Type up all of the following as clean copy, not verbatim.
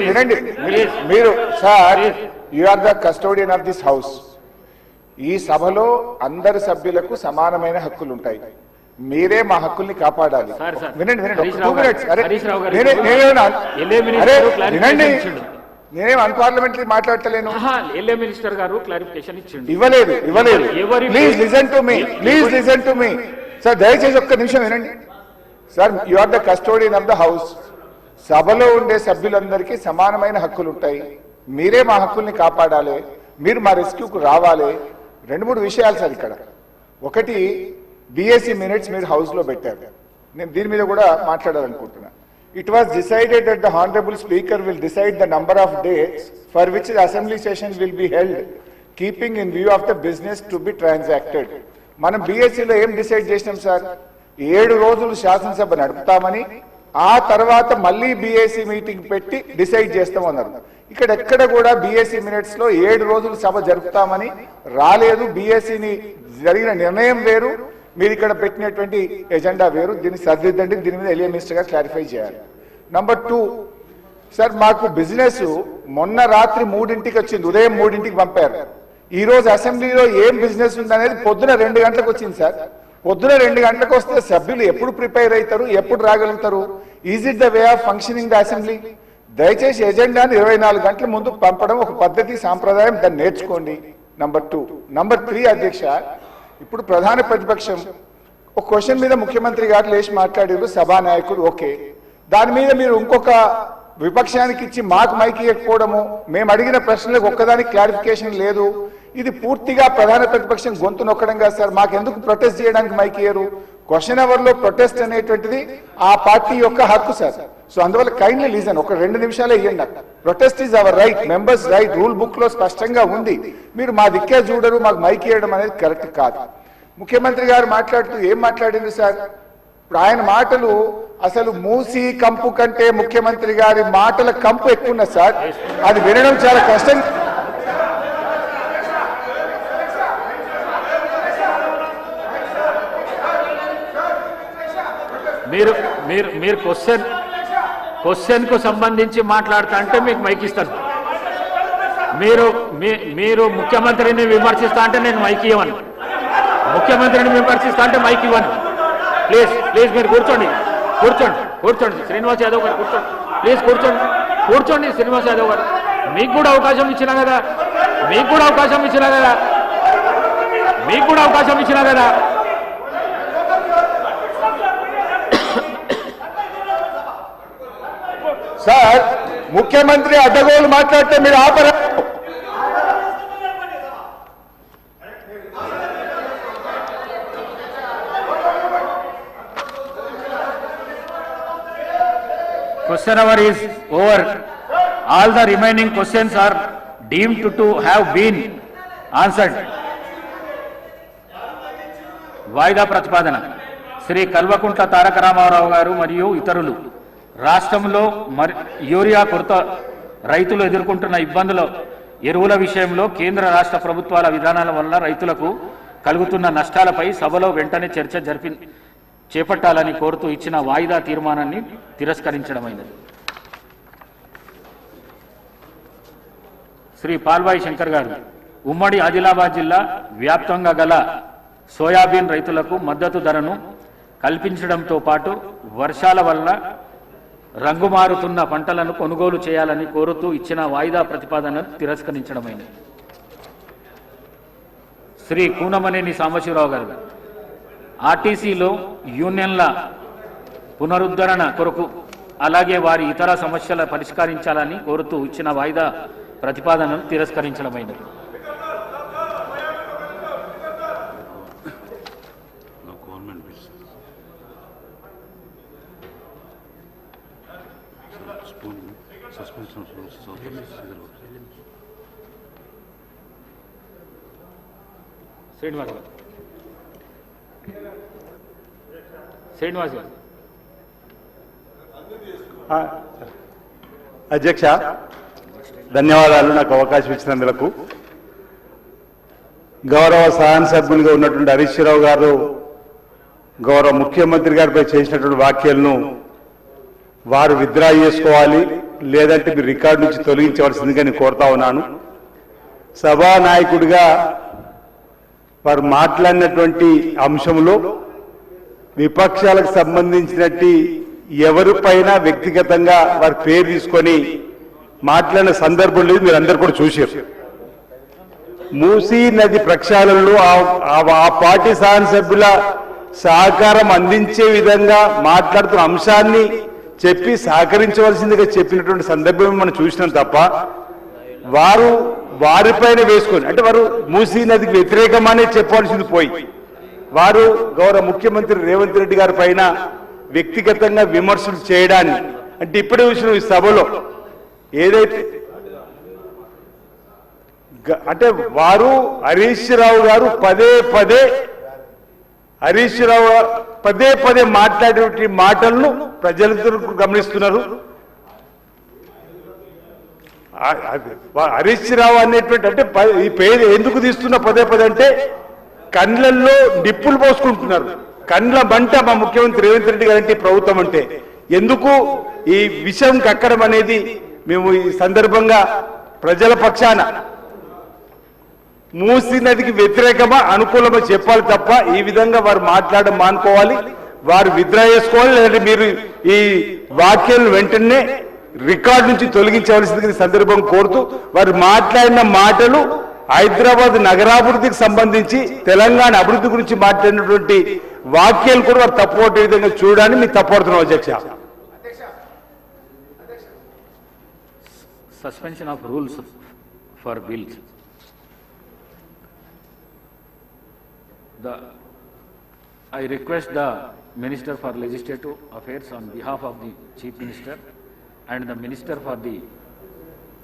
వినండి మీరు sir, you are the custodian of this house. ఈ సభలో అందరి సభ్యులకు సమానమైన హక్కులు ఉంటాయి. మీరే మా హక్కుల్ని కాపాడాలి. వినండి 2 minutes. వినండి, నేనేం అన్పార్లమెంటరీ మాట్లాడతలేను. మినిస్టర్ గారు క్లారిఫికేషన్ ఇవ్వలేదు. Please listen to me sir, దయచేసి ఒక్క నిమిషం వినండి sir. You are the custodian of the house. సభలో ఉండే సభ్యులందరికీ సమానమైన హక్కులు ఉంటాయి. మీరే మా హక్కుల్ని కాపాడాలి. మీరు మా రెస్క్యూకు రావాలి. 2-3 విషయాలు సార్ ఇక్కడ. ఒకటి, బిఎస్సి మినిట్స్ మీరు హౌస్ లో పెట్టారు. నేను దీని మీద కూడా మాట్లాడాలనుకుంటున్నా. It was decided that the honourable speaker will decide the number of days for which the assembly session will be held keeping in view of the business to be transacted. మనం బిఎస్సిలో ఏం డిసైడ్ చేసినాం sir? 7 రోజులు శాసనసభ నడుపుతామని, ఆ తర్వాత మళ్ళీ BSc meeting పెట్టి డిసైడ్ చేస్తామన్నారు. ఇక్కడ ఎక్కడ కూడా బిఎస్సి మినిట్స్ లో 7 రోజులు సభ జరుపుతామని రాలేదు. బిఎస్సిని జరిగిన నిర్ణయం వేరు, మీరు ఇక్కడ పెట్టినటువంటి ఎజెండా వేరు. దీన్ని సరిదిద్దండి. దీని మీద ఎలియా మినిస్టర్ గారు క్లారిఫై చేయాలి. నంబర్ 2 సార్, మాకు బిజినెస్ మొన్న రాత్రి 3ంటికి వచ్చింది, ఉదయం 3ంటికి పంపారు. ఈ రోజు అసెంబ్లీలో ఏం బిజినెస్ ఉందనేది పొద్దున 2 గంటలకు వచ్చింది సార్. పొద్దున 2 గంటలకు వస్తే సభ్యులు ఎప్పుడు ప్రిపేర్ అవుతారు, ఎప్పుడు రాగలుగుతారు? Is it the way of functioning the assembly? దయచేసి ఎజెండాను 24 గంటల ముందు పంపడం ఒక పద్ధతి, సాంప్రదాయం. దాన్ని నేర్చుకోండి. నంబర్ 2. నంబర్ 3 అధ్యక్ష, ఇప్పుడు ప్రధాన ప్రతిపక్షం ఒక క్వశ్చన్ మీద ముఖ్యమంత్రి గారు లేచి మాట్లాడారు, సభానాయకుడు ఓకే. దాని మీద మీరు ఇంకొక విపక్షానికి ఇచ్చి మాకు మైక్ ఇవ్వకపోవడము, మేము అడిగిన ప్రశ్నలకు ఒక్కదానికి క్లారిఫికేషన్ లేదు. ఇది పూర్తిగా ప్రధాన ప్రతిపక్షం గొంతు నొక్కడం కాదు సార్. మాకెందుకు ప్రొటెస్ట్ చేయడానికి మైక్ ఇయ్యరు? క్వశ్చన్ అవర్ లో ప్రొటెస్ట్ అనేటువంటిది ఆ పార్టీ యొక్క హక్కు సార్. సో అందువల్ల కైండ్లీ లీజన్, ఒక 2 నిమిషాలే ఇవ్వండి. Protest is our right, members right, rule book లో స్పష్టంగా ఉంది. మీరు మా దిక్కే చూడరు, మాకు మైక్ ఇవ్వడం అనేది కరెక్ట్ కాదు. ముఖ్యమంత్రి గారు మాట్లాడుతూ ఏం మాట్లాడింది సార్? ఇప్పుడు ఆయన మాటలు అసలు మూసి కంపు కంటే ముఖ్యమంత్రి గారి మాటల కంపు ఎక్కువ ఉన్నది సార్. అది వినడం చాలా కష్టం. మీరు క్వశ్చన్ కు సంబంధించి మాట్లాడుతా అంటే మీకు మైక్ ఇస్తాను. మీరు ముఖ్యమంత్రిని విమర్శిస్తా అంటే నేను మైక్ ఇవ్వను. ముఖ్యమంత్రిని విమర్శిస్తా అంటే మైక్ ఇవ్వను. ప్లీజ్ మీరు కూర్చోండి శ్రీనివాస్ యాదవ్ గారు కూర్చోండి శ్రీనివాస్ యాదవ్ గారు, మీకు కూడా అవకాశం ఇచ్చినా కదా. సార్, ముఖ్యమంత్రి అడ్డగోలు మాట్లాడితే మీరు ఆపరా? Question hour is over. All the remaining questions are deemed to have been answered. వాయిదా ప్రతిపాదన. శ్రీ కల్వకుంట్ల తారక రామారావు గారు మరియు ఇతరులు రాష్ట్రంలో యూరియా కొరత, రైతులు ఎదుర్కొంటున్న ఇబ్బందుల, ఎరువుల విషయంలో కేంద్ర రాష్ట్ర ప్రభుత్వాల విధానాల వల్ల రైతులకు కలుగుతున్న నష్టాలపై సభలో వెంటనే చర్చ చేపట్టాలని కోరుతూ ఇచ్చిన వాయిదా తీర్మానాన్ని తిరస్కరించడమైనది. శ్రీ పాల్వాయి శంకర్ గారు, ఉమ్మడి ఆదిలాబాద్ జిల్లా వ్యాప్తంగా గల సోయాబీన్ రైతులకు మద్దతు ధరను కల్పించడంతో పాటు వర్షాల వల్ల రంగుమారుతున్న పంటలను కొనుగోలు చేయాలని కోరుతూ ఇచ్చిన వాయిదా ప్రతిపాదనను తిరస్కరించడమైనది. శ్రీ కూనమనేని సాంబశివరావు గారు, ఆర్టీసీలో యూనియన్ల పునరుద్ధరణ కొరకు అలాగే వారి ఇతర సమస్యల పరిష్కరించాలని కోరుతూ ఇచ్చిన వాయిదా ప్రతిపాదనను తిరస్కరించడమైనది. శ్రీనివాస్ గారు. అధ్యక్ష, ధన్యవాదాలు నాకు అవకాశం ఇచ్చినందుకు. గౌరవ శాసనసభ్యులుగా ఉన్నటువంటి హరీష్ రావు గారు గౌరవ ముఖ్యమంత్రి గారిపై చేసినటువంటి వ్యాఖ్యలను వారు విత్డ్రా చేసుకోవాలి, లేదంటే మీరు రికార్డు నుంచి తొలగించవలసిందిగా నేను కోరుతా ఉన్నాను. సభానాయకుడిగా వారు మాట్లాడినటువంటి అంశంలో విపక్షాలకు సంబంధించినట్టు ఎవరిపైన వ్యక్తిగతంగా వారి పేరు తీసుకొని మాట్లాడిన సందర్భం లేదు, మీరు అందరు కూడా చూశారు. మూసీ నది ప్రక్షాళనలో ఆ పార్టీ శాసనసభ్యుల సహకారం అందించే విధంగా మాట్లాడుతున్న అంశాన్ని చెప్పి సహకరించవలసిందిగా చెప్పినటువంటి సందర్భం మనం చూసినాం తప్ప వారు వారిపైన వేసుకొని అంటే వారు మూసీ నదికి వ్యతిరేకమనే చెప్పవలసింది పోయి వారు గౌరవ ముఖ్యమంత్రి రేవంత్ రెడ్డి గారి పైన వ్యక్తిగతంగా విమర్శలు చేయడాన్ని అంటే ఇప్పుడే చూసిన ఈ సభలో ఏదైతే అంటే వారు హరీష్ రావు గారు పదే పదే మాట్లాడే మాటలను ప్రజలందరూ గమనిస్తున్నారు. హరీష్ రావు అనేటువంటి అంటే ఈ పేరు ఎందుకు తీస్తున్న పదే అంటే కండ్లల్లో నిప్పులు పోసుకుంటున్నారు. కండ్ల మంట మా ముఖ్యమంత్రి రేవంత్ రెడ్డి గారి ప్రభుత్వం అంటే ఎందుకు ఈ విషయం కక్కడం అనేది మేము ఈ సందర్భంగా ప్రజల పక్షాన మూసీ నదికి వ్యతిరేకమా అనుకూలమా చెప్పాలి తప్ప ఈ విధంగా వారు మాట్లాడడం మానుకోవాలి, వారు విత్డ్రా చేసుకోవాలి. లేదంటే మీరు ఈ వాక్యాలను వెంటనే రికార్డు నుంచి తొలగించవలసింది సందర్భం కోరుతూ వారు మాట్లాడిన మాటలు హైదరాబాద్ నగరాభివృద్ధికి సంబంధించి తెలంగాణ అభివృద్ధి గురించి మాట్లాడినటువంటి వాక్యాలు కూడా వారు తప్పుపట్టే విధంగా చూడడానికి మీకు తప్పడుతున్నాం అధ్యక్ష. Suspension of rules for bills. I request the Minister for Legislative Affairs on behalf of the Chief Minister and the Minister for the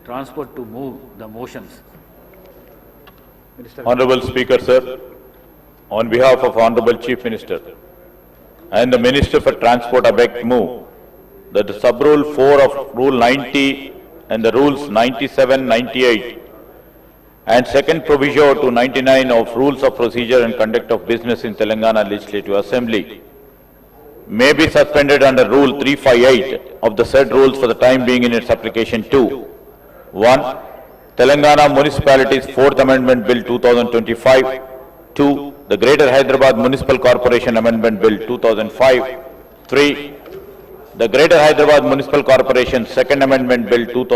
Transport to move the motions. Honorable Speaker, sir, on behalf of Honorable Chief Minister and the Minister for Transport, I beg to move that the sub-rule 4 of Rule 90 and the Rules 97, 98 and second proviso to 99 of Rules of Procedure and Conduct of Business in Telangana Legislative Assembly may be suspended under Rule 358 of the said rules for the time being in its application to 1. Telangana Municipalities 4th Amendment Bill 2025, 2. The Greater Hyderabad Municipal Corporation Amendment Bill 2005, 3. The Greater Hyderabad Municipal Corporation 2nd Amendment Bill 2000